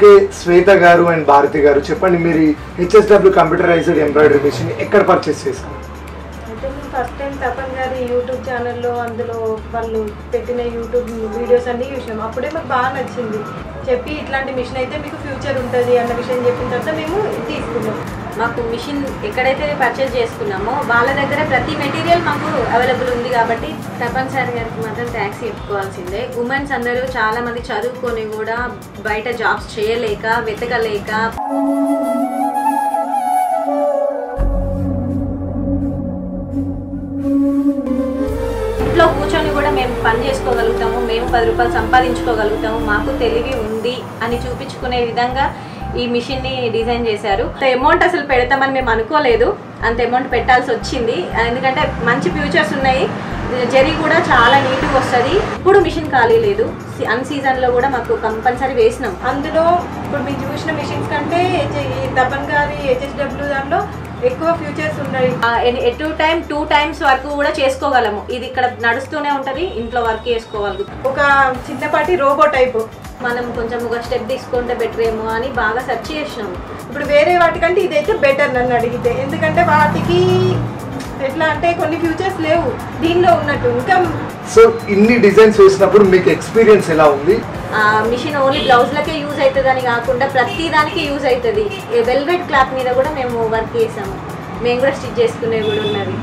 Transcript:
Okay, శ్వేత గారు and Bharati గారు చెప్పండి, మీరు HSW కంప్యూటరైజ్డ్ ఎంబ్రాయిడరీ మిషన్ ఎక్కడ పర్చేస్ చేశారు? అయితే మేము ఫస్ట్ టైం తపన్ గారి యూట్యూబ్ ఛానల్లో అందులో వాళ్ళు పెట్టిన యూట్యూబ్ వీడియోస్ అన్నీ చూసాం. అప్పుడే మాకు బాగా నచ్చింది. చెప్పి ఇట్లాంటి మిషన్ అయితే మీకు ఫ్యూచర్ ఉంటుంది అన్న విషయం చెప్పిన తర్వాత మేము తీసుకున్నాం. మాకు మిషన్ ఎక్కడైతే పర్చేజ్ చేసుకున్నామో వాళ్ళ దగ్గర ప్రతి మెటీరియల్ మాకు అవైలబుల్ ఉంది కాబట్టి తప్పనిసరి గారికి మాత్రం ట్యాక్స్ చెప్పుకోవాల్సిందే. ఉమెన్స్ అందరూ చాలామంది చదువుకొని కూడా బయట జాబ్స్ చేయలేక వెతకలేక ఇంట్లో కూర్చొని కూడా మేము పని చేసుకోగలుగుతాము, మేము 10 రూపాయలు సంపాదించుకోగలుగుతాము, మాకు తెలివి ఉంది అని చూపించుకునే విధంగా ఈ మిషన్ని డిజైన్ చేశారు. అంత అమౌంట్ అసలు పెడతామని మేము అనుకోలేదు, అంత అమౌంట్ పెట్టాల్సి వచ్చింది. ఎందుకంటే మంచి ఫ్యూచర్స్ ఉన్నాయి, జరీ కూడా చాలా నీట్గా వస్తుంది. ఇప్పుడు మిషన్ ఖాళీ లేదు, అన్ సీజన్లో కూడా మాకు కంపల్సరీ వేసినాం. అందులో ఇప్పుడు మీరు చూసిన మిషన్స్ కంటే ఈ తపన్ గారి HSW దాంట్లో ఎక్కువ ఫ్యూచర్స్ ఉన్నాయి. ఎటు టైం 2 times వరకు కూడా చేసుకోగలము. ఇది ఇక్కడ నడుస్తూనే ఉంటుంది, ఇంట్లో వర్క్ చేసుకోవాలి. ఒక చిన్నపాటి రోబో టైపు మనం కొంచెం ఒక స్టెప్ తీసుకుంటే బెటర్ ఏమో అని బాగా సెర్చ్ చేసినాము. ఇప్పుడు వేరే వాటికంటే ఇదైతే బెటర్ నన్ను అడిగితే. ఎందుకంటే వాటికి ఎట్లా అంటే కొన్ని ఫ్యూచర్స్ లేవు దీనిలో ఉన్నట్టు. ఇంకా సో ఇన్ని డిజైన్స్ వేసినప్పుడు మీకు ఎక్స్పీరియన్స్ ఎలా ఉంది? మిషన్ ఓన్లీ బ్లౌజ్లకే యూజ్ అవుతుంది అని కాకుండా ప్రతి దానికి యూజ్ అవుతుంది. వెల్వెట్ క్లాత్ మీద కూడా మేము వర్క్ చేసాము, మేము కూడా స్టిచ్ చేసుకునేవి కూడా ఉన్నది.